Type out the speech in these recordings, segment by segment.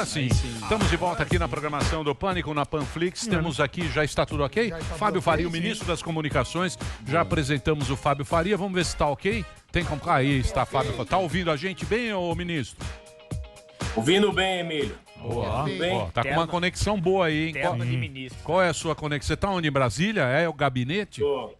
Sim, estamos de volta aqui na programação do Pânico, na Panflix. Temos aqui, já está tudo ok? Fábio Faria, o ministro das Comunicações. Já apresentamos o Fábio Faria. Vamos ver se está ok? Tem como... Aí está, Fábio. Está ouvindo a gente bem, ô ministro? Ouvindo bem, Emílio. Boa. Tá com uma conexão boa aí, hein? Qual é a sua conexão? Você está onde? Em Brasília? É o gabinete? Tô.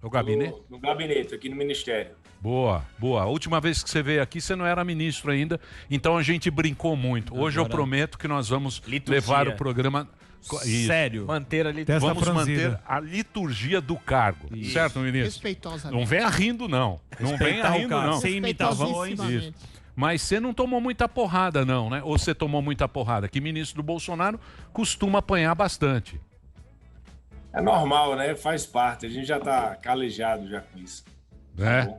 O gabinete? No gabinete, aqui no Ministério. Boa. A última vez que você veio aqui, você não era ministro ainda, então a gente brincou muito. Hoje eu prometo que nós vamos levar o programa... Sério. Vamos manter a liturgia do cargo. Isso. Certo, ministro? Respeitosamente. Não venha rindo, não. Não venha rindo, não. Sem imitações. Isso. Mas você não tomou muita porrada, não, né? Ou você tomou muita porrada? Que ministro do Bolsonaro costuma apanhar bastante. É normal, né? Faz parte. A gente já tá calejado já com isso. É. Tá,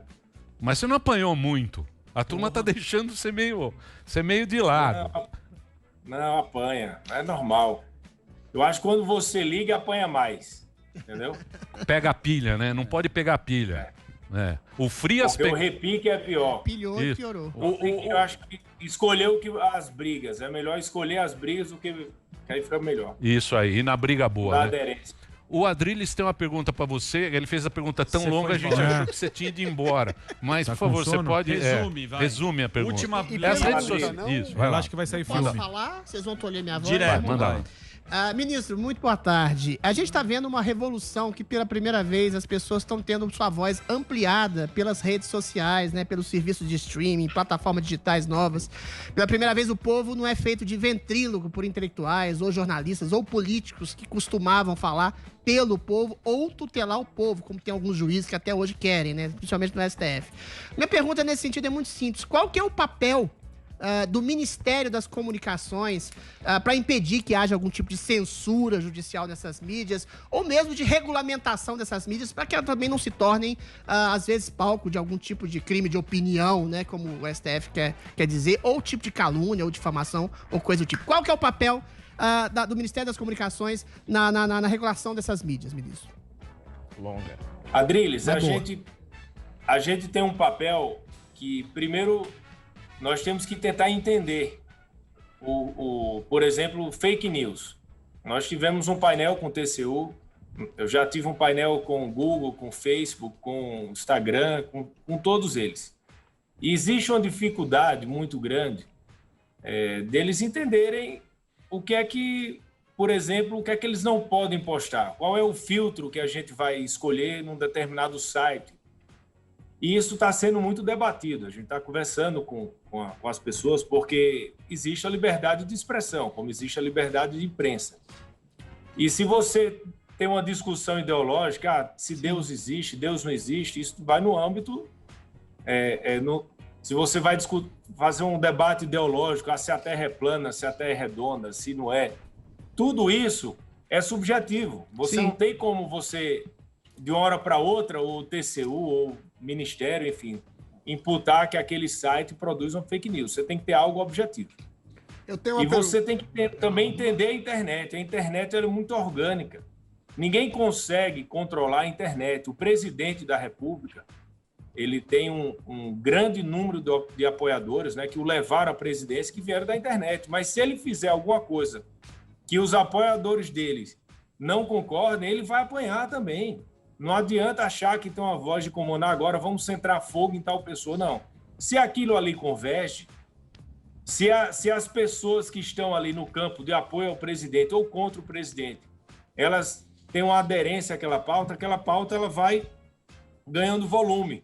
mas você não apanhou muito. A turma tá deixando você meio de lado. Não, apanha. É normal. Eu acho que quando você liga, apanha mais. Entendeu? Pega a pilha, né? Não pode pegar pilha. É. O Frias... Porque o repique é pior. Pilhou e piorou. Eu acho que escolheu as brigas. É melhor escolher as brigas do que aí fica melhor. Isso aí. E na briga boa, da né? aderência. O Adriles tem uma pergunta para você. Ele fez a pergunta tão longa, a gente achou que você tinha ido embora. Mas, por favor, você pode... Resume a pergunta. Última as redes sociais. Isso, vai lá. Acho que vai sair Posso falar? Vocês vão tolher minha voz? Direto. Manda lá. Ministro, muito boa tarde. A gente está vendo uma revolução que pela primeira vez as pessoas estão tendo sua voz ampliada pelas redes sociais, né, pelos serviços de streaming, plataformas digitais novas. Pela primeira vez o povo não é feito de ventríloco por intelectuais ou jornalistas ou políticos que costumavam falar pelo povo ou tutelar o povo, como tem alguns juízes que até hoje querem, né, principalmente no STF. Minha pergunta nesse sentido é muito simples. Qual que é o papel do Ministério das Comunicações para impedir que haja algum tipo de censura judicial nessas mídias ou mesmo de regulamentação dessas mídias para que elas também não se tornem, às vezes, palco de algum tipo de crime de opinião, né, como o STF quer dizer, ou tipo de calúnia ou difamação ou coisa do tipo. Qual que é o papel do Ministério das Comunicações na regulação dessas mídias, ministro? Adriles, a gente tem um papel que, primeiro... Nós temos que tentar entender, por exemplo, fake news. Nós tivemos um painel com o TCU, eu já tive um painel com o Google, com o Facebook, com o Instagram, com todos eles. E existe uma dificuldade muito grande deles entenderem o que é que, por exemplo, o que é que eles não podem postar. Qual é o filtro que a gente vai escolher num determinado site. E isso está sendo muito debatido. A gente está conversando com as pessoas porque existe a liberdade de expressão, como existe a liberdade de imprensa. E se você tem uma discussão ideológica, se Deus existe, Deus não existe, isso vai no âmbito... se você vai fazer um debate ideológico, se a Terra é plana, se a Terra é redonda, se não é... Tudo isso é subjetivo. Você não tem como você, de uma hora para outra, o TCU ou Ministério, enfim, imputar que aquele site produz uma fake news. Você tem que ter algo objetivo. Você tem que também entender a internet. A internet é muito orgânica. Ninguém consegue controlar a internet. O presidente da República, ele tem um grande número de apoiadores, né, que o levaram à presidência, que vieram da internet. Mas se ele fizer alguma coisa que os apoiadores deles não concordem, ele vai apanhar também. Não adianta achar que tem uma voz de comandar agora, vamos centrar fogo em tal pessoa. Não. Se aquilo ali converge, se as pessoas que estão ali no campo de apoio ao presidente ou contra o presidente, elas têm uma aderência àquela pauta ela vai ganhando volume.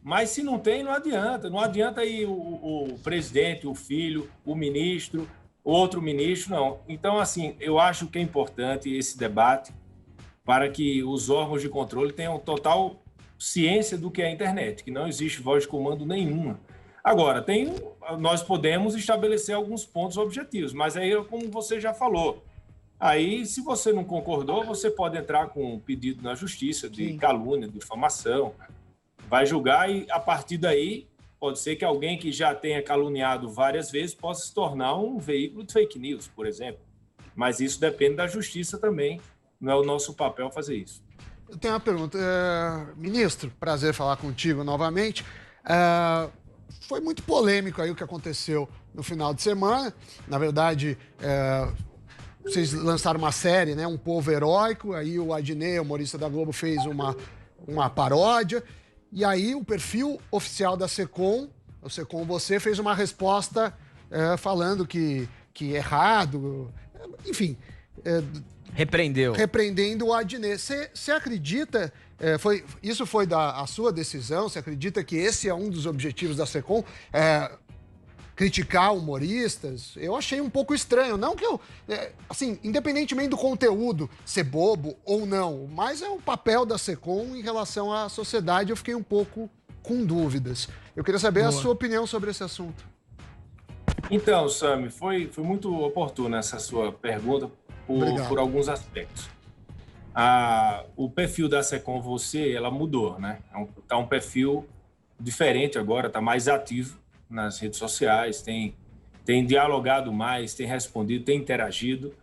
Mas se não tem, não adianta. Não adianta aí o presidente, o filho, o ministro, outro ministro, não. Então, assim, eu acho que é importante esse debate para que os órgãos de controle tenham total ciência do que é a internet, que não existe voz de comando nenhuma. Agora, nós podemos estabelecer alguns pontos objetivos, mas aí, como você já falou, aí, se você não concordou, você pode entrar com um pedido na justiça de calúnia, de difamação, vai julgar e, a partir daí, pode ser que alguém que já tenha caluniado várias vezes possa se tornar um veículo de fake news, por exemplo. Mas isso depende da justiça também. Não é o nosso papel fazer isso. Eu tenho uma pergunta. Ministro, prazer falar contigo novamente. Foi muito polêmico aí o que aconteceu no final de semana. Na verdade, vocês lançaram uma série, né? Um Povo Heróico. Aí o Adnet, humorista da Globo, fez uma paródia. E aí o perfil oficial da Secom, o Secom Você, fez uma resposta falando que errado, enfim... Repreendendo o Adnet. Você acredita, isso foi a sua decisão, você acredita que esse é um dos objetivos da Secom? Criticar humoristas? Eu achei um pouco estranho. Não que eu... assim, independentemente do conteúdo ser bobo ou não, mas é o papel da Secom em relação à sociedade, eu fiquei um pouco com dúvidas. Eu queria saber a sua opinião sobre esse assunto. Então, Sami, foi muito oportuna essa sua pergunta por alguns aspectos. O perfil da Secom Você, ela mudou, né? Tá um perfil diferente agora, tá mais ativo nas redes sociais, tem dialogado mais, tem respondido, tem interagido.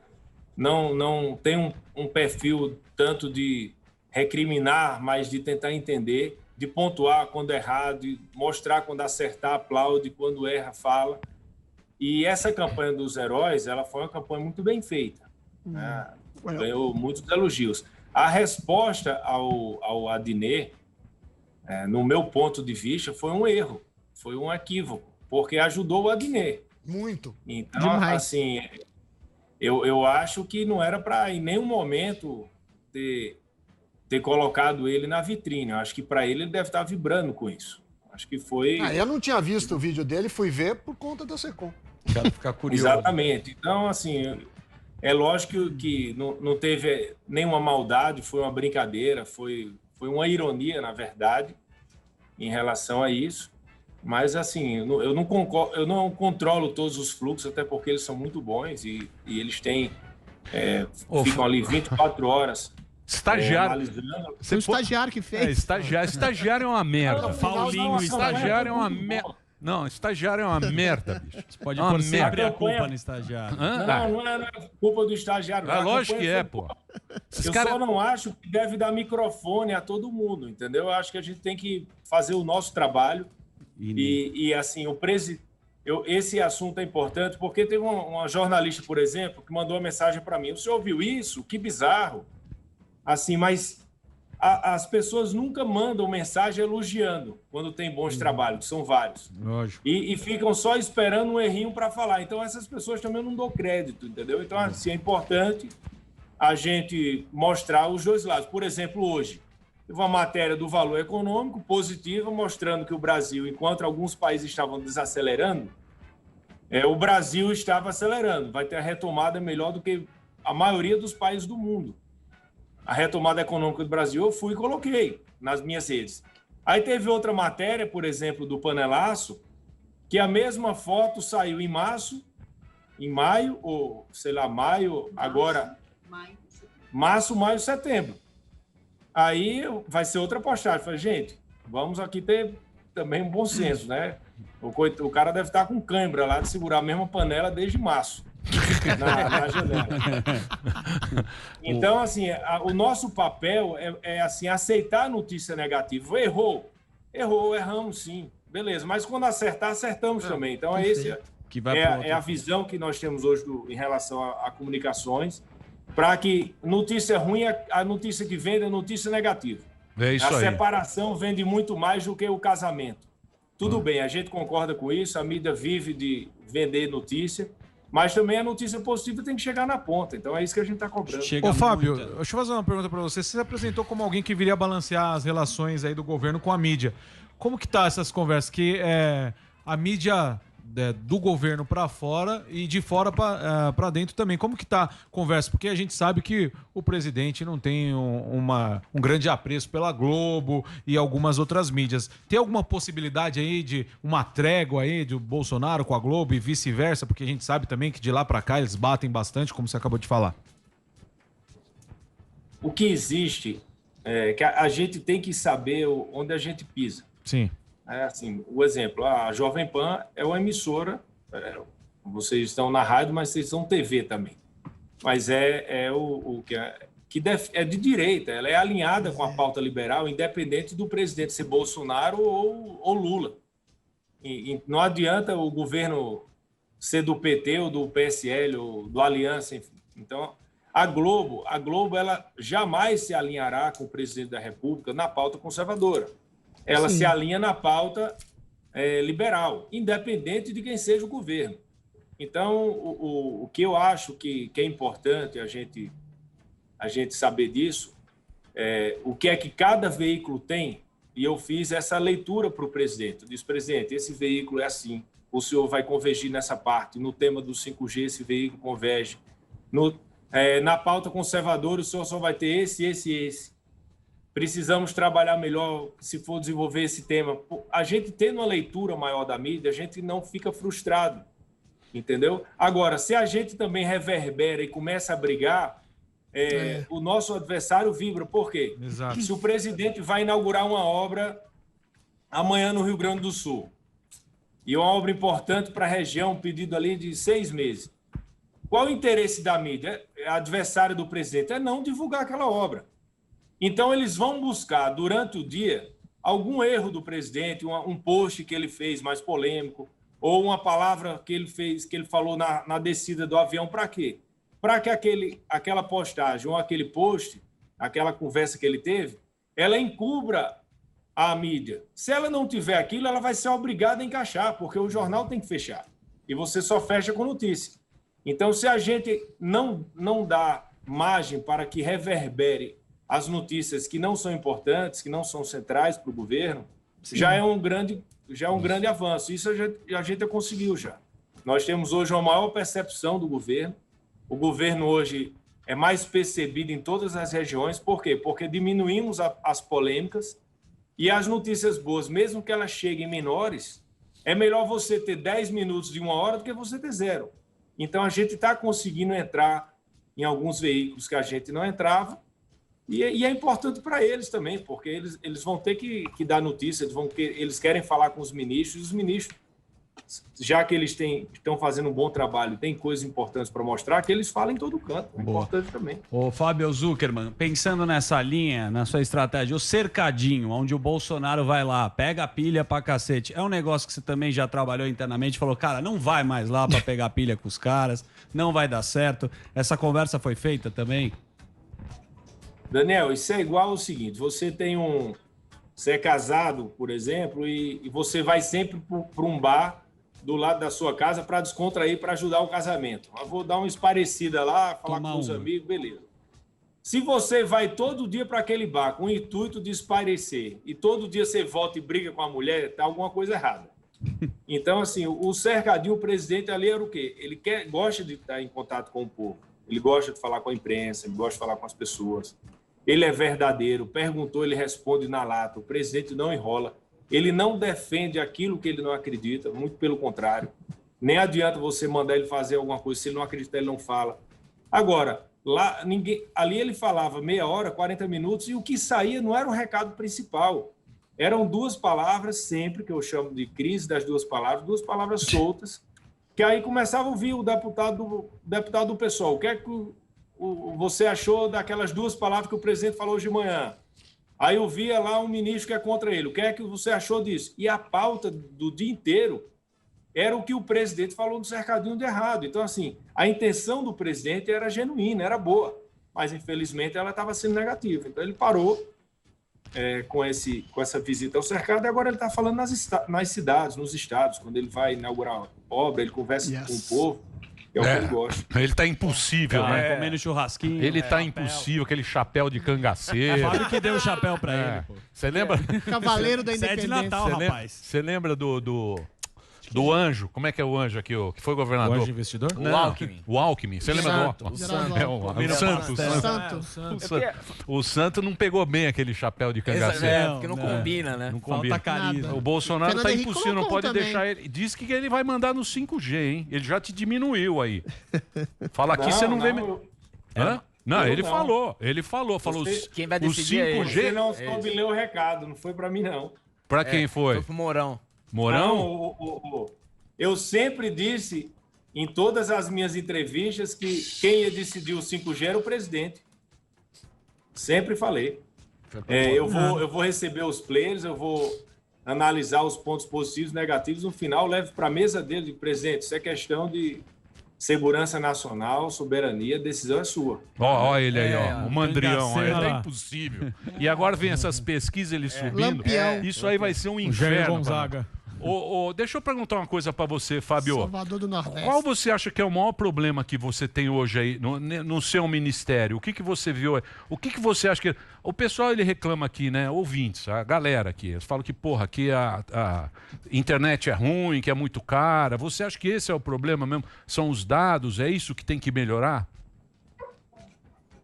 Não tem um perfil tanto de recriminar, mas de tentar entender, de pontuar quando é errado, de mostrar quando acertar, aplaude, quando erra, fala. E essa campanha dos heróis, ela foi uma campanha muito bem feita. Né? Ganhou muitos elogios. A resposta ao Adnet, no meu ponto de vista, foi um erro, foi um equívoco, porque ajudou o Adnet. Muito. Então, Demais. assim, eu acho que não era para, em nenhum momento, ter colocado ele na vitrine. Eu acho que para ele deve estar vibrando com isso. Acho que foi... eu não tinha visto o vídeo dele, fui ver por conta da Secom. Quero ficar curioso. Exatamente. Então, assim, é lógico que não teve nenhuma maldade, foi uma brincadeira, foi uma ironia, na verdade, em relação a isso. Mas, assim, eu não controlo todos os fluxos, até porque eles são muito bons e eles têm... ficam ali 24 horas... Estagiário. Foi o estagiário que fez. Estagiário é uma merda. Paulinho, Estagiário é uma merda. Não, estagiário é uma merda, bicho. Você pode pôr sempre a culpa no estagiário. Não é culpa do estagiário. Lógico que é, pô. Só não acho que deve dar microfone a todo mundo, entendeu? Eu acho que a gente tem que fazer o nosso trabalho. E assim, esse assunto é importante porque teve uma jornalista, por exemplo, que mandou uma mensagem para mim. O senhor ouviu isso? Que bizarro. Assim, mas as pessoas nunca mandam mensagem elogiando quando tem bons trabalhos, que são vários. Lógico. E ficam só esperando um errinho para falar. Então, essas pessoas também eu não dou crédito, entendeu? Então, assim, é importante a gente mostrar os dois lados. Por exemplo, hoje, teve uma matéria do Valor Econômico positiva, mostrando que o Brasil, enquanto alguns países estavam desacelerando, o Brasil estava acelerando. Vai ter a retomada melhor do que a maioria dos países do mundo. A retomada econômica do Brasil, eu fui e coloquei nas minhas redes. Aí teve outra matéria, por exemplo, do Panelaço, que a mesma foto saiu em março, em maio, ou sei lá, maio, agora... Março, maio, setembro. Aí vai ser outra postagem. Falei, gente, vamos aqui ter também um bom senso, né? O cara deve estar com cãibra lá de segurar a mesma panela desde março. Na janela. Então, assim, o nosso papel é assim, aceitar a notícia negativa. Erramos sim, beleza, mas quando acertar, acertamos também. Então, é a visão que nós temos hoje em relação a comunicações, para que notícia ruim, a notícia que vende é notícia negativa. É isso aí. A separação vende muito mais do que o casamento. Tudo bem, a gente concorda com isso, a mídia vive de vender notícia, mas também a notícia positiva tem que chegar na ponta. Então é isso que a gente está cobrando. Ô, Fábio, deixa eu fazer uma pergunta para você. Você se apresentou como alguém que viria balancear as relações aí do governo com a mídia. Como que tá essas conversas? Que a mídia do governo para fora e de fora para dentro também. Como que tá a conversa? Porque a gente sabe que o presidente não tem um grande apreço pela Globo e algumas outras mídias. Tem alguma possibilidade aí de uma trégua aí do Bolsonaro com a Globo e vice-versa? Porque a gente sabe também que de lá para cá eles batem bastante, como você acabou de falar. O que existe é que a gente tem que saber onde a gente pisa. Sim. Assim, o exemplo, a Jovem Pan é uma emissora, vocês estão na rádio, mas vocês são TV também. Mas é de direita, ela é alinhada com a pauta liberal, independente do presidente ser Bolsonaro ou Lula. E não adianta o governo ser do PT ou do PSL ou do Aliança, enfim. Então, a Globo, ela jamais se alinhará com o presidente da República na pauta conservadora. Ela se alinha na pauta liberal, independente de quem seja o governo. Então, o que eu acho que é importante a gente saber disso, o que é que cada veículo tem, e eu fiz essa leitura para o presidente. Eu disse, presidente, esse veículo é assim, o senhor vai convergir nessa parte, no tema do 5G esse veículo converge, na pauta conservadora o senhor só vai ter esse. Precisamos trabalhar melhor se for desenvolver esse tema. A gente tendo uma leitura maior da mídia, a gente não fica frustrado, entendeu? Agora, se a gente também reverbera e começa a brigar, o nosso adversário vibra. Por quê? Exato. Se o presidente vai inaugurar uma obra amanhã no Rio Grande do Sul, e uma obra importante para a região, um pedido ali de 6 meses, qual o interesse da mídia? Adversário do presidente é não divulgar aquela obra. Então, eles vão buscar, durante o dia, algum erro do presidente, um post que ele fez mais polêmico, ou uma palavra que ele fez, que ele falou na descida do avião. Para quê? Para que aquela postagem ou aquele post, aquela conversa que ele teve, ela encubra a mídia. Se ela não tiver aquilo, ela vai ser obrigada a encaixar, porque o jornal tem que fechar. E você só fecha com notícia. Então, se a gente não dá margem para que reverbere as notícias que não são importantes, que não são centrais para o governo, já é um grande avanço. Isso a gente conseguiu já. Nós temos hoje uma maior percepção do governo. O governo hoje é mais percebido em todas as regiões. Por quê? Porque diminuímos as polêmicas e as notícias boas, mesmo que elas cheguem menores, é melhor você ter 10 minutos de 1 hora do que você ter 0. Então, a gente está conseguindo entrar em alguns veículos que a gente não entrava. E é importante para eles também, porque eles vão ter que dar notícia, eles querem falar com os ministros, e os ministros, já que eles estão fazendo um bom trabalho, tem coisas importantes para mostrar, que eles falam em todo canto. É importante também. Ô, Fábio Zuckerman, pensando nessa linha, na sua estratégia, o cercadinho, onde o Bolsonaro vai lá, pega a pilha pra cacete, é um negócio que você também já trabalhou internamente, falou, cara, não vai mais lá para pegar pilha com os caras, não vai dar certo. Essa conversa foi feita também? Daniel, isso é igual ao seguinte, você é casado, por exemplo, e você vai sempre para um bar do lado da sua casa para descontrair, para ajudar o casamento. Eu vou dar uma esparecida lá, falar com os amigos, beleza. Se você vai todo dia para aquele bar com o intuito de espairecer e todo dia você volta e briga com a mulher, tá alguma coisa errada. Então, assim, o cercadinho, o presidente ali era o quê? Ele gosta de estar em contato com o povo, ele gosta de falar com a imprensa, ele gosta de falar com as pessoas. Ele é verdadeiro, perguntou, ele responde na lata. O presidente não enrola. Ele não defende aquilo que ele não acredita, muito pelo contrário. Nem adianta você mandar ele fazer alguma coisa, se ele não acredita, ele não fala. Agora, ali ele falava meia hora, 40 minutos, e o que saía não era o recado principal. Eram 2 palavras sempre, que eu chamo de crise das 2 palavras soltas, que aí começava a ouvir o deputado do PSOL. O que é que você achou daquelas 2 palavras que o presidente falou hoje de manhã? Aí eu via lá um ministro que é contra ele. O que é que você achou disso? E a pauta do dia inteiro era o que o presidente falou no cercadinho de errado. Então, assim, a intenção do presidente era genuína, era boa, mas, infelizmente, ela estava sendo negativa. Então, ele parou com essa visita ao cercado e agora ele está falando nas cidades, nos estados. Quando ele vai inaugurar obra, ele conversa com o povo. É o que ele gosta. Ele tá impossível, né? Comendo churrasquinho. Ele tá impossível, aquele chapéu de cangaceiro. Fábio que deu o chapéu pra ele, pô. Você lembra? Cavaleiro da Isso é de Independência. Natal, rapaz. Você lembra do anjo? Como é que é o anjo aqui, que foi governador? O anjo investidor? Não, O Alckmin. O Alckmin. Você lembra do Santo. Santos? O Santo não pegou bem aquele chapéu de cangaceiro. Porque não combina, né? Não combina. Falta carisma. O Bolsonaro Fernando tá Henrique impossível, não colocou pode também. deixar ele. Diz que ele vai mandar no 5G, hein? Ele já te diminuiu aí. Fala aqui, você não vê. Hã? Não, eu ele não. falou. Ele falou. Quem vai o decidir é ele. 5G. Você não soube ler o recado, não foi para mim, não. Pra quem foi? Foi pro Mourão. Mourão? Não, eu sempre disse, em todas as minhas entrevistas, que quem ia decidir o 5G era o presidente. Sempre falei. Eu vou receber os players, eu vou analisar os pontos positivos e negativos, no final leve para a mesa dele, presidente, isso é questão de segurança nacional, soberania, a decisão é sua. Ó ele aí, ó, o mandrião, ó, Olha é lá. impossível. E agora vem essas pesquisas, ele subindo. Lampião. Isso aí vai ser um Jair inferno. Gonzaga. Deixa eu perguntar uma coisa pra você, Fábio. Salvador do Nordeste. Qual você acha que é o maior problema que você tem hoje aí no seu ministério? O que você viu? O que você acha que... O pessoal, ele reclama aqui, né? Ouvintes, a galera aqui. Eles falam que, porra, aqui a internet é ruim, que é muito cara. Você acha que esse é o problema mesmo? São os dados? É isso que tem que melhorar?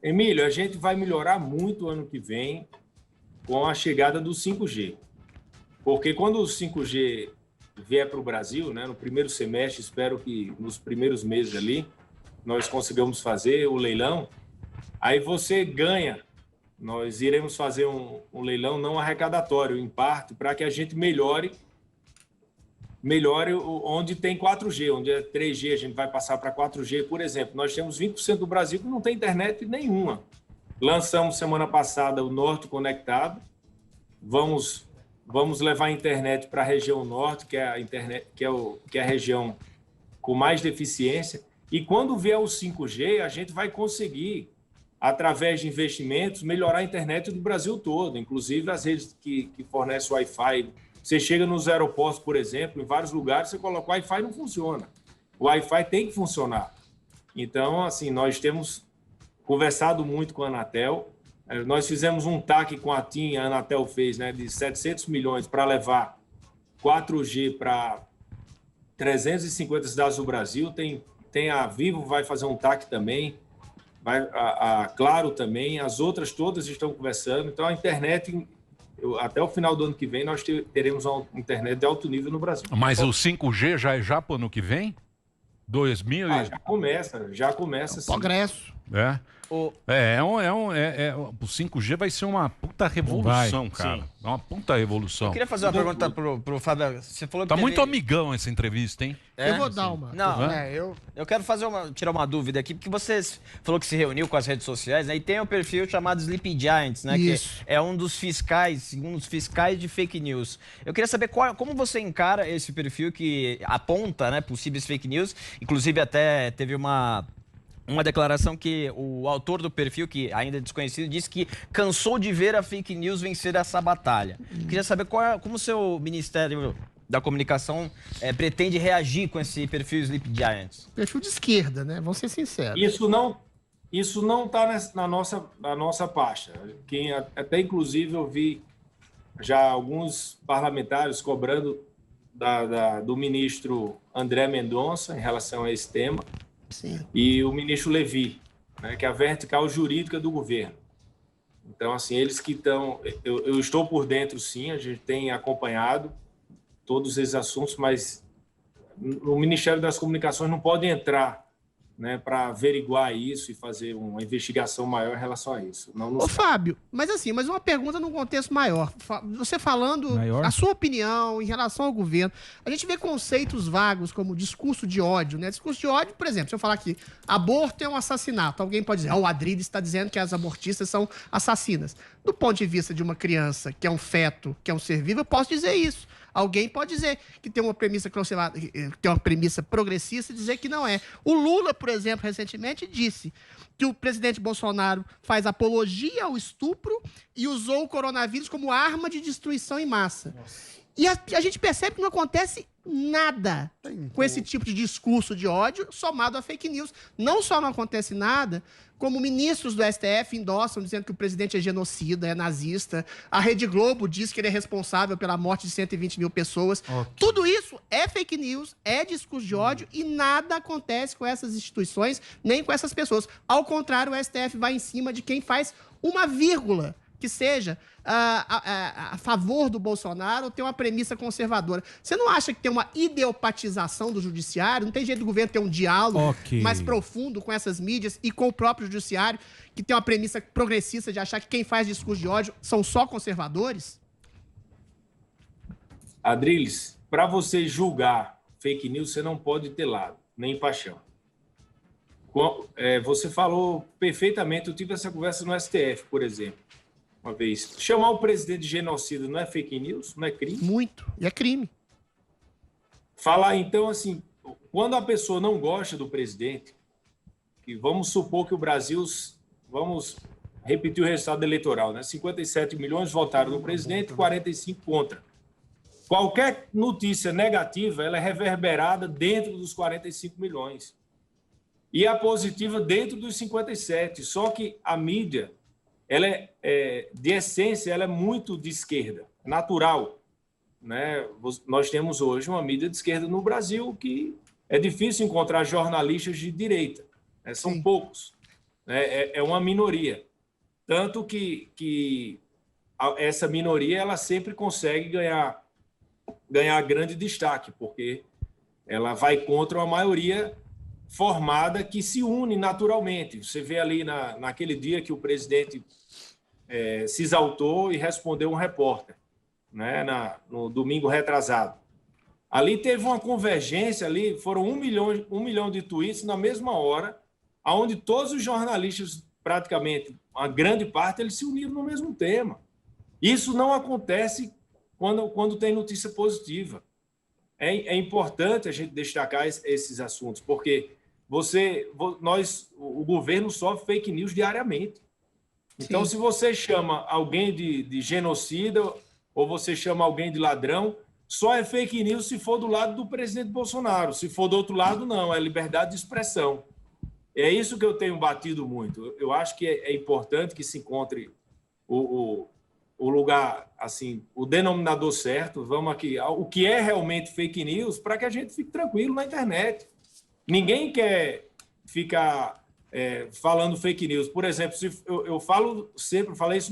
Emílio, a gente vai melhorar muito ano que vem com a chegada do 5G. Porque quando o 5G vier para o Brasil, né, no primeiro semestre, espero que nos primeiros meses ali, nós consigamos fazer o leilão, aí você ganha. Nós iremos fazer um leilão não arrecadatório, em parte, para que a gente melhore onde tem 4G, onde é 3G, a gente vai passar para 4G, por exemplo. Nós temos 20% do Brasil que não tem internet nenhuma. Lançamos semana passada o Norte Conectado. Vamos levar a internet para a região norte, que é a internet, que é a região com mais deficiência. E quando vier o 5G, a gente vai conseguir, através de investimentos, melhorar a internet do Brasil todo, inclusive as redes que fornecem Wi-Fi. Você chega nos aeroportos, por exemplo, em vários lugares, você coloca o Wi-Fi, não funciona. O Wi-Fi tem que funcionar. Então, assim, nós temos conversado muito com a Anatel. Nós fizemos um TAC com a TIM, a Anatel fez, né, de 700 milhões para levar 4G para 350 cidades do Brasil. Tem a Vivo, vai fazer um TAC também, a Claro também, as outras todas estão conversando. Então, a internet, até o final do ano que vem, nós teremos uma internet de alto nível no Brasil. Mas o 5G já é já para o ano que vem? 2000? Já começa sim. Progresso. É. O 5G vai ser uma puta revolução, cara. Sim. É uma puta revolução. Eu queria fazer uma pergunta pro Fábio. Você falou que Tá teve- muito amigão essa entrevista, hein? Eu vou dar uma. Não, Eu eu quero tirar uma dúvida aqui, porque você falou que se reuniu com as redes sociais, né? E tem um perfil chamado Sleeping Giants, né? Isso. Que é um dos fiscais de fake news. Eu queria saber como você encara esse perfil que aponta, né, possíveis fake news. Inclusive, até teve uma declaração que o autor do perfil, que ainda é desconhecido, disse que cansou de ver a fake news vencer essa batalha. Queria saber como o seu Ministério da Comunicação pretende reagir com esse perfil Sleep Giants. Perfil de esquerda, né? Vamos ser sinceros. Isso não está na nossa pasta. Até inclusive eu vi já alguns parlamentares cobrando do ministro André Mendonça em relação a esse tema. Sim. E o ministro Levi, né, que é a vertical jurídica do governo. Então, assim, eles que estão... Eu estou por dentro, sim, a gente tem acompanhado todos esses assuntos, mas o Ministério das Comunicações não pode entrar, né, para averiguar isso e fazer uma investigação maior em relação a isso. Ô, Fábio, mas uma pergunta num contexto maior. Você falando a sua opinião em relação ao governo, a gente vê conceitos vagos como discurso de ódio, né? Discurso de ódio, por exemplo, se eu falar que aborto é um assassinato, alguém pode dizer, o Adriles está dizendo que as abortistas são assassinas. Do ponto de vista de uma criança que é um feto, que é um ser vivo, eu posso dizer isso. Alguém pode dizer que tem uma premissa progressista e dizer que não é. O Lula, por exemplo, recentemente disse que o presidente Bolsonaro faz apologia ao estupro e usou o coronavírus como arma de destruição em massa. E a gente percebe que não acontece nada com esse tipo de discurso de ódio somado a fake news. Não só não acontece nada, como ministros do STF endossam dizendo que o presidente é genocida, é nazista. A Rede Globo diz que ele é responsável pela morte de 120 mil pessoas. Okay. Tudo isso é fake news, é discurso de ódio e nada acontece com essas instituições, nem com essas pessoas. Ao contrário, o STF vai em cima de quem faz uma vírgula que seja a favor do Bolsonaro ou tem uma premissa conservadora. Você não acha que tem uma ideopatização do judiciário? Não tem jeito do governo ter um diálogo mais profundo com essas mídias e com o próprio judiciário, que tem uma premissa progressista de achar que quem faz discurso de ódio são só conservadores? Adriles, para você julgar fake news, você não pode ter lado, nem paixão. Você falou perfeitamente, eu tive essa conversa no STF, por exemplo. uma vez. Chamar o presidente de genocida não é fake news? Não é crime? Muito. E é crime. Falar, então, assim, quando a pessoa não gosta do presidente, que vamos supor que o Brasil, vamos repetir o resultado eleitoral, né? 57 milhões votaram no presidente, 45 contra. Qualquer notícia negativa, ela é reverberada dentro dos 45 milhões. E a positiva dentro dos 57. Só que a mídia, ela de essência, ela é muito de esquerda, natural. Né? Nós temos hoje uma mídia de esquerda no Brasil que é difícil encontrar jornalistas de direita. Né? São poucos. Né? É uma minoria. Tanto que essa minoria ela sempre consegue ganhar grande destaque, porque ela vai contra uma maioria formada que se une naturalmente. Você vê ali naquele dia que o presidente se exaltou e respondeu um repórter, né, no domingo retrasado. Ali teve uma convergência, ali foram 1 milhão de tweets na mesma hora, onde todos os jornalistas, praticamente, uma grande parte, eles se uniram no mesmo tema. Isso não acontece quando tem notícia positiva. É importante a gente destacar esses assuntos, porque o governo sofre fake news diariamente. Então, se você chama alguém de genocida ou você chama alguém de ladrão, só é fake news se for do lado do presidente Bolsonaro. Se for do outro lado, não. É liberdade de expressão. É isso que eu tenho batido muito. Eu acho que é importante que se encontre o lugar, assim, o denominador certo. Vamos aqui. O que é realmente fake news para que a gente fique tranquilo na internet. Ninguém quer ficar falando fake news. Por exemplo, eu falei isso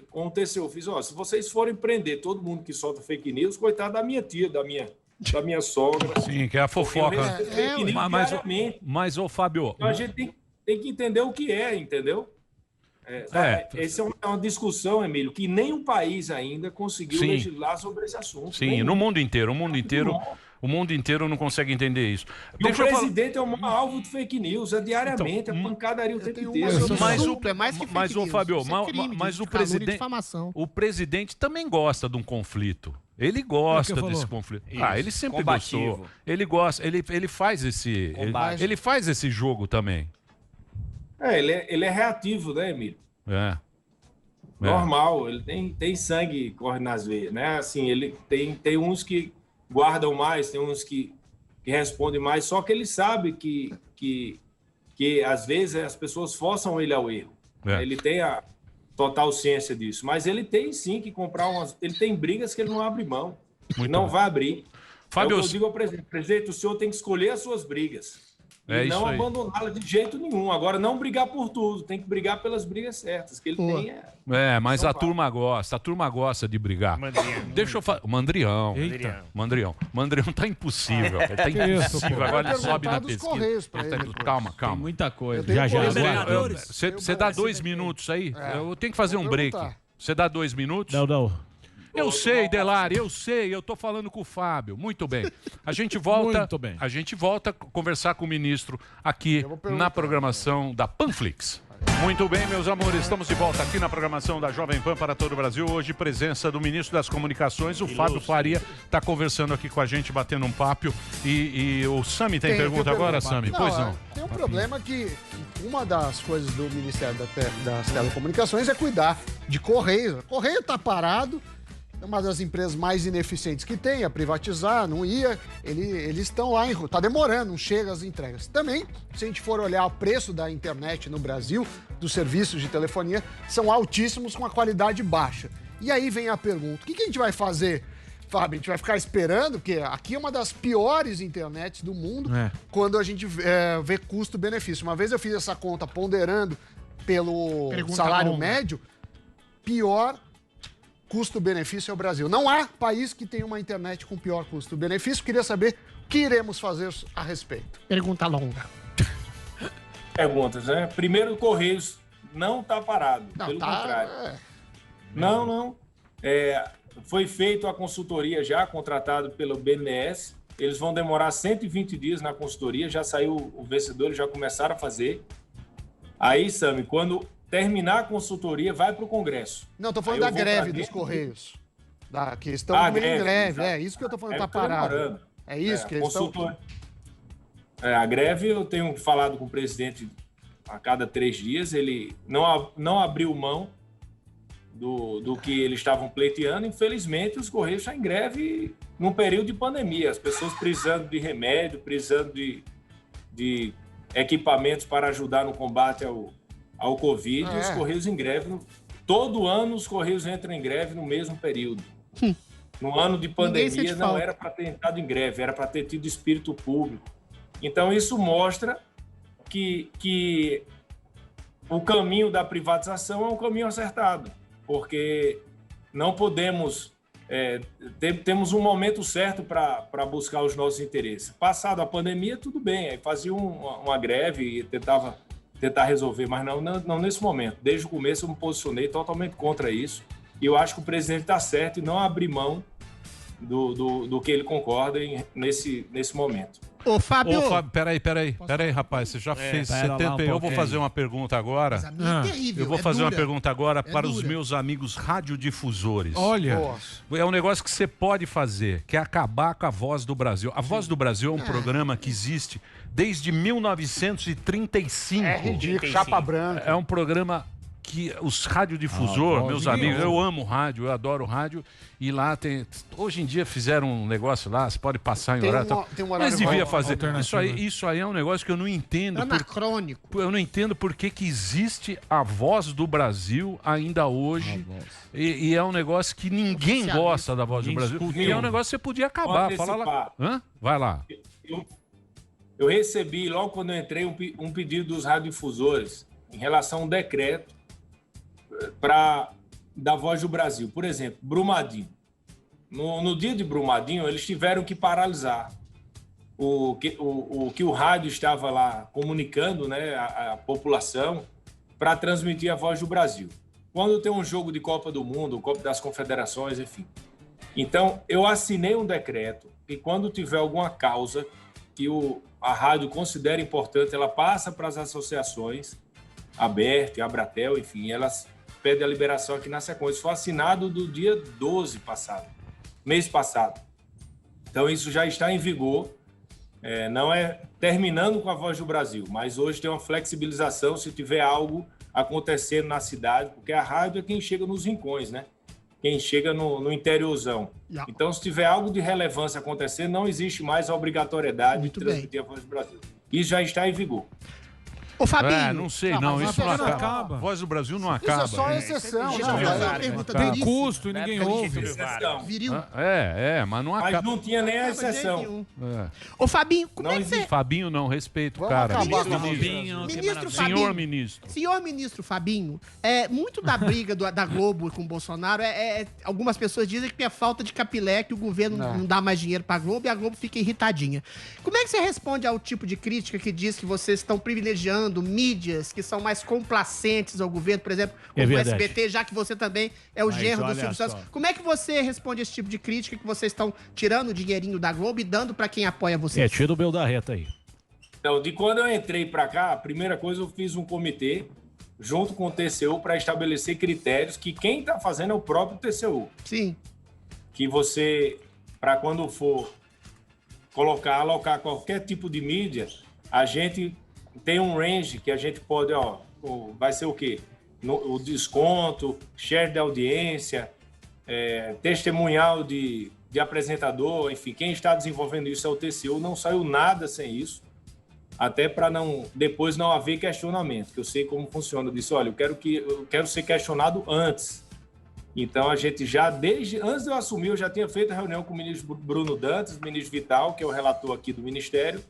com o TCU. Eu fiz, se vocês forem prender todo mundo que solta fake news, coitado da minha tia, da minha sogra. Sim, que é a fofoca. Mas, ô Fábio... Então, a gente tem que entender o que entendeu? Essa é uma discussão, Emílio, que nenhum país ainda conseguiu legislar sobre esse assunto. Sim, no mundo inteiro. O mundo inteiro não consegue entender isso. O presidente é o maior alvo de fake news, diariamente, é pancadaria o tempo inteiro. Mas o Fábio, o presidente também gosta de um conflito. Ele gosta desse conflito. Ele sempre gostou. Ele gosta, ele faz esse jogo também. Ele é reativo, né, Emílio? Normal, ele tem sangue corre nas veias, né? Assim, ele tem uns que guardam mais, tem uns que respondem mais, só que ele sabe que às vezes as pessoas forçam ele ao erro. Ele tem a total ciência disso, mas ele tem sim que comprar ele tem brigas que ele não abre mão, vai abrir. Fábio, eu digo ao presidente, o senhor tem que escolher as suas brigas. E não abandoná-la de jeito nenhum. Agora, não brigar por tudo, tem que brigar pelas brigas certas, que ele tem. Mas a turma gosta de brigar. Deixa eu falar. Mandrião. Mandrião tá impossível. Ele tá impossível. Agora ele sobe na pesquisa. Calma. Tem muita coisa. Já. Você dá 2 minutos aí? Eu tenho que fazer um break. Você dá 2 minutos? Não. Eu sei, Delari, eu tô falando com o Fábio. Muito bem. A gente volta a conversar com o ministro aqui na programação da Panflix. Muito bem, meus amores, estamos de volta aqui na programação da Jovem Pan para todo o Brasil. Hoje, presença do ministro das Comunicações, o Fábio Faria, está conversando aqui com a gente, batendo um papo. E o Sami tem pergunta agora, Sami? Pois não. Tem um problema que uma das coisas do Ministério das Telecomunicações é cuidar de Correio. Correio está parado. É uma das empresas mais ineficientes que tem, a privatizar, não ia. Eles estão lá, está demorando, não chega as entregas. Também, se a gente for olhar o preço da internet no Brasil, dos serviços de telefonia, são altíssimos com a qualidade baixa. E aí vem a pergunta, o que a gente vai fazer, Fábio? A gente vai ficar esperando? Porque aqui é uma das piores internets do mundo, quando a gente vê custo-benefício. Uma vez eu fiz essa conta ponderando pelo salário médio, pior custo-benefício é o Brasil. Não há país que tenha uma internet com pior custo-benefício. Queria saber o que iremos fazer a respeito. Pergunta longa. Perguntas, né? Primeiro, o Correios não está parado. Pelo contrário. Não. Foi feita a consultoria já, contratado pelo BNDES. Eles vão demorar 120 dias na consultoria. Já saiu o vencedor, eles já começaram a fazer. Aí, Sami, quando terminar a consultoria, vai para o Congresso. Não, tô falando Aí da eu vou greve pra dos dentro. Correios. Da questão Ah, do meio em greve, greve. exato. É isso que eu tô falando, É, tá tá parado. demorando. É isso que eles estão... A greve, eu tenho falado com o presidente a cada 3 dias, ele não abriu mão do que eles estavam pleiteando. Infelizmente, os Correios estão em greve num período de pandemia, as pessoas precisando de remédio, precisando de equipamentos para ajudar no combate ao Covid, e os Correios em greve. Todo ano os Correios entram em greve no mesmo período. No ano de pandemia não era para ter entrado em greve, era para ter tido espírito público. Então isso mostra que o caminho da privatização é um caminho acertado, porque não podemos... temos um momento certo para buscar os nossos interesses. Passado a pandemia, tudo bem, aí fazia uma greve e tentar resolver, mas não nesse momento. Desde o começo eu me posicionei totalmente contra isso, e eu acho que o presidente está certo em não abrir mão do que ele concorda nesse momento. Ô, Fábio... Peraí, rapaz, você já fez 70... Eu vou fazer uma pergunta agora. Mas a minha é terrível, Eu vou é fazer uma dura. pergunta agora para os dura. meus amigos radiodifusores. Olha, É um negócio que você pode fazer, que é acabar com a Voz do Brasil. A Voz do Brasil é um programa que existe desde 1935. É ridículo, chapa branca. É um programa que os radiodifusores, meus amigos, eu amo rádio, eu adoro rádio, e lá tem... Hoje em dia fizeram um negócio lá, você pode passar em Tem horário... tem um horário mas devia bom, fazer. alternativo. Isso aí é um negócio que eu não entendo. Anacrônico. Eu não entendo por que existe a Voz do Brasil ainda hoje. E é um negócio que ninguém gosta da Voz do Brasil. E é um negócio que você podia acabar. Fala lá. Hã? Vai lá. Eu recebi, logo quando eu entrei, um pedido dos radiodifusores em relação a um decreto da Voz do Brasil. Por exemplo, Brumadinho. No dia de Brumadinho, eles tiveram que paralisar o que o rádio estava lá comunicando, né, a população, para transmitir a Voz do Brasil. Quando tem um jogo de Copa do Mundo, Copa das Confederações, enfim. Então, eu assinei um decreto que quando tiver alguma causa que a rádio considera importante, ela passa para as associações, Aberto, Abratel, enfim, elas pedem a liberação aqui na sequência. Foi assinado do dia 12 passado, mês passado. Então, isso já está em vigor. Não é terminando com a Voz do Brasil, mas hoje tem uma flexibilização se tiver algo acontecendo na cidade, porque a rádio é quem chega nos rincões, né? Quem chega no interiorzão. Então, se tiver algo de relevância acontecendo, não existe mais a obrigatoriedade de transmitir a Voz do Brasil. Isso já está em vigor. Ô, Fabinho. Não sei, não. Isso não acaba. Voz do Brasil não acaba. Isso é só exceção. Deixa eu fazer uma pergunta tem duríssima. custo e ninguém ouve. Viril. Mas não Mas acaba. não tinha nem a exceção. Ô, Fabinho, como Não é que você... existe. Fabinho não, respeito, Vamos cara. acabar com Ministro Senhor Fabinho. ministro. Senhor ministro Fabinho, muito da briga da Globo com o Bolsonaro algumas pessoas dizem que é falta de capilé, que o governo não dá mais dinheiro pra Globo e a Globo fica irritadinha. Como é que você responde ao tipo de crítica que diz que vocês estão privilegiando mídias que são mais complacentes ao governo, por exemplo, como o SBT, já que você também é o genro do Silvio Santos? Como é que você responde esse tipo de crítica que vocês estão tirando o dinheirinho da Globo e dando pra quem apoia vocês? Tira o meu da reta aí. Então, de quando eu entrei para cá, a primeira coisa, eu fiz um comitê junto com o TCU para estabelecer critérios que quem está fazendo é o próprio TCU. Sim. Que você, para quando for alocar qualquer tipo de mídia, a gente tem um range que a gente pode, vai ser o quê? O desconto, share de audiência, testemunhal de apresentador, enfim, quem está desenvolvendo isso é o TCU, não saiu nada sem isso, até para depois não haver questionamento, que eu sei como funciona. Eu disse, olha, eu quero ser questionado antes. Então, a gente já, antes de eu assumir, eu já tinha feito a reunião com o ministro Bruno Dantas, o ministro Vital, que é o relator aqui do Ministério,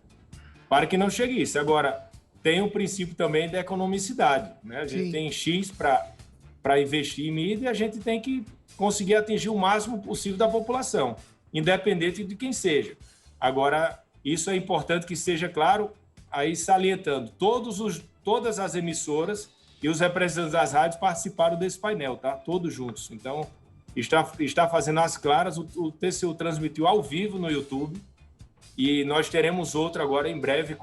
para que não chegue isso. Agora, tem o princípio também da economicidade, né? A gente tem X para investir em mídia e a gente tem que conseguir atingir o máximo possível da população, independente de quem seja. Agora, isso é importante que seja claro, aí salientando, todas as emissoras e os representantes das rádios participaram desse painel, tá? Todos juntos. Então, está fazendo as claras, o TCU transmitiu ao vivo no YouTube e nós teremos outro agora em breve,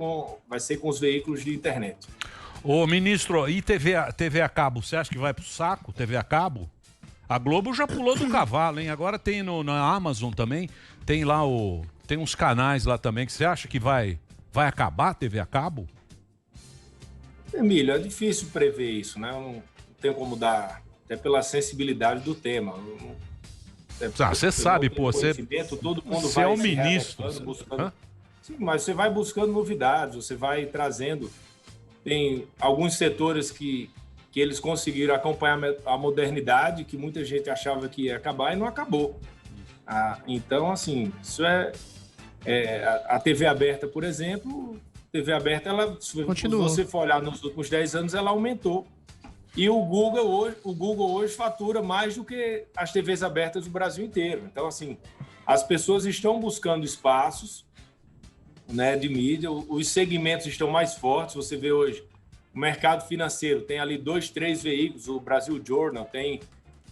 vai ser com os veículos de internet. Ô, ministro, e TV a cabo, você acha que vai pro saco, TV a cabo? A Globo já pulou do cavalo, hein? Agora tem na Amazon também, tem lá tem uns canais lá também, que você acha que vai acabar a TV a cabo? Emílio, é difícil prever isso, né? Eu não tenho como dar, até pela sensibilidade do tema. Você sabe, pô, todo mundo você vai é o ministro. Buscando... Sim, mas você vai buscando novidades, você vai trazendo... Tem alguns setores que eles conseguiram acompanhar a modernidade, que muita gente achava que ia acabar e não acabou. Então, assim, isso a TV aberta, por exemplo, TV aberta, se você for olhar nos últimos 10 anos, ela aumentou. E o Google hoje fatura mais do que as TVs abertas do Brasil inteiro. Então, assim, as pessoas estão buscando espaços, né, de mídia, os segmentos estão mais fortes. Você vê hoje o mercado financeiro, tem ali 2, 3 veículos, o Brasil Journal, tem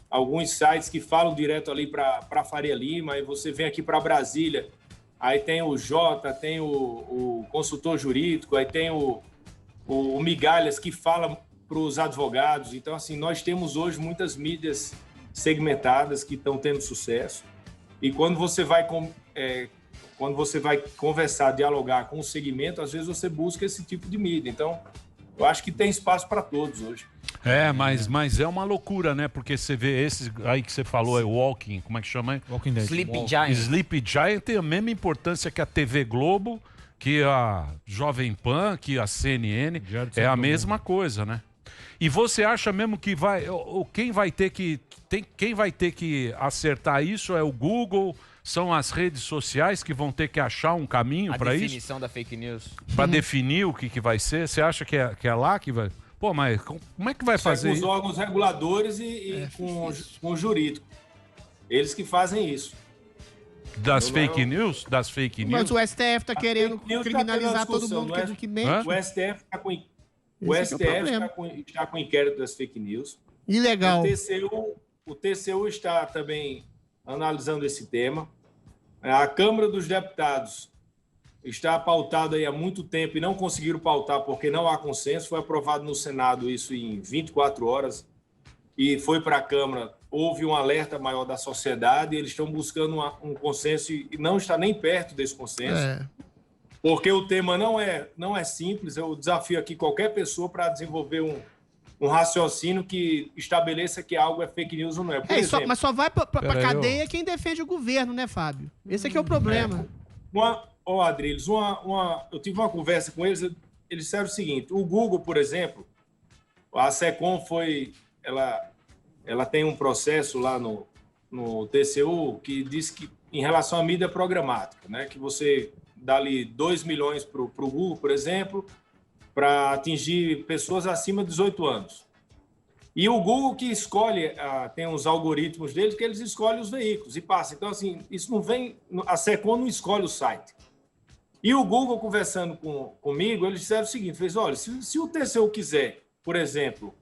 alguns sites que falam direto ali para Faria Lima, aí você vem aqui para Brasília, aí tem o Jota, tem o consultor jurídico, aí tem o Migalhas, que fala para os advogados. Então, assim, nós temos hoje muitas mídias segmentadas que estão tendo sucesso. E quando você vai conversar, dialogar com o segmento, às vezes você busca esse tipo de mídia. Então, eu acho que tem espaço para todos hoje. Mas é uma loucura, né? Porque você vê esses aí que você falou, é Walking, como é que chama? Walking Dead. Sleepy Giant tem a mesma importância que a TV Globo, que a Jovem Pan, que a CNN. É a mesma coisa, né? E você acha mesmo que quem vai ter que acertar isso é o Google? São as redes sociais que vão ter que achar um caminho para isso? A definição da fake news. Para definir o que vai ser? Você acha que é lá que vai... Pô, mas como é que vai fazer isso? isso? Com os órgãos reguladores e com o jurídico. Eles que fazem isso. Das fake news? Mas o STF está querendo criminalizar todo mundo que mente. O STF está com... está com o inquérito das fake news. Ilegal. O TCU está também analisando esse tema. A Câmara dos Deputados está pautada aí há muito tempo e não conseguiram pautar porque não há consenso. Foi aprovado no Senado isso em 24 horas e foi para a Câmara. Houve um alerta maior da sociedade e eles estão buscando um consenso e não está nem perto desse consenso. Porque o tema não é simples. Eu desafio aqui qualquer pessoa para desenvolver um raciocínio que estabeleça que algo é fake news ou não é. Mas só vai para cadeia quem defende o governo, né, Fábio? Esse aqui é o problema. Adriles, eu tive uma conversa com eles, eles disseram o seguinte: o Google, por exemplo, a SECOM ela tem um processo lá no TCU que diz que, em relação à mídia programática, né, que você dá ali 2 milhões para o Google, por exemplo, para atingir pessoas acima de 18 anos. E o Google que escolhe, tem uns algoritmos deles que eles escolhem os veículos e passa. Então, assim, isso não vem... A SECOM não escolhe o site. E o Google, conversando comigo, eles disseram o seguinte, fez, olha, se o TCU quiser, por exemplo,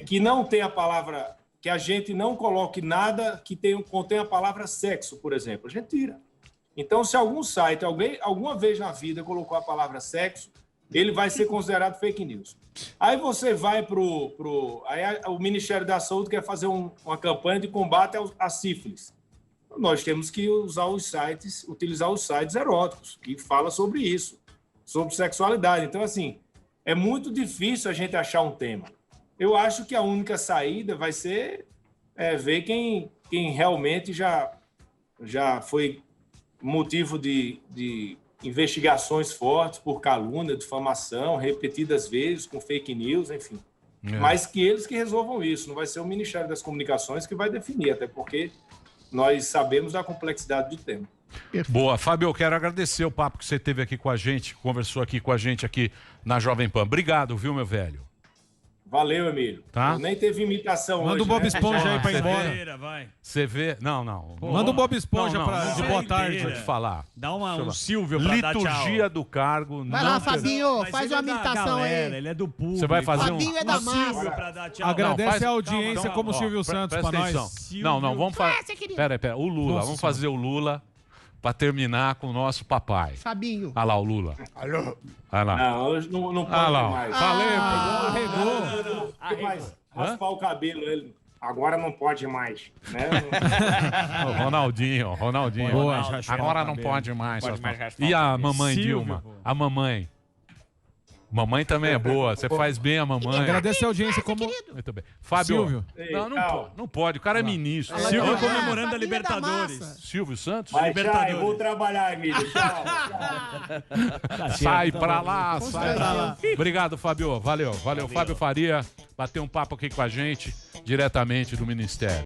que não tenha a palavra... que a gente não coloque nada que contém a palavra sexo, por exemplo, a gente tira. Então, se algum site, alguma vez na vida colocou a palavra sexo, ele vai ser considerado fake news. Aí você vai aí o Ministério da Saúde quer fazer uma campanha de combate à sífilis. Nós temos que utilizar os sites eróticos, que falam sobre isso, sobre sexualidade. Então, assim, é muito difícil a gente achar um tema. Eu acho que a única saída vai ser ver quem realmente já foi motivo de investigações fortes por calúnia, difamação, repetidas vezes, com fake news, enfim. Mas que eles que resolvam isso, não vai ser o Ministério das Comunicações que vai definir, até porque nós sabemos da complexidade do tema. Boa, Fábio, eu quero agradecer o papo que você teve aqui com a gente, conversou aqui com a gente aqui na Jovem Pan. Obrigado, viu, meu velho? Valeu, Emílio. Tá? Nem teve imitação hoje. Manda o Bob Esponja aí pra ir embora. Você vê? Não. Manda o Bob Esponja de boa tarde. Deixa eu te falar. Dá um Silvio pra dar tchau. Liturgia do cargo. Vai lá, Fabinho, faz uma imitação aí. Ele é do público. Você vai fazer Fabinho é da massa. Pra dar tchau. Agradece a audiência como o Silvio Santos pra nós. Não, vamos fazer. Pera. O Lula. Vamos fazer o Lula pra terminar com o nosso papai. Fabinho. Olha lá o Lula. Alô? Olha lá. Não, hoje não Olha pode lá. mais. Falei, Não, mas raspar o cabelo, ele agora não pode mais. Né? Ô, Ronaldinho. Boa, já Agora cheira não o pode mais. Pode mais raspar E o a cabelo. mamãe Silvio, Dilma? pô. A mamãe. Mamãe também é boa. Você faz bem a mamãe. Agradece a audiência como... Muito bem. Fábio. Silvio. Não pode. O cara é ministro. Silvio Ah, comemorando a família da Libertadores. massa. Silvio Santos? Vai, tchau, eu Libertadores. vou trabalhar, Emílio. Tchau. Sai pra lá, sai certeza. pra lá. Obrigado, Fábio. Valeu. Fábio Faria bateu um papo aqui com a gente, diretamente do Ministério.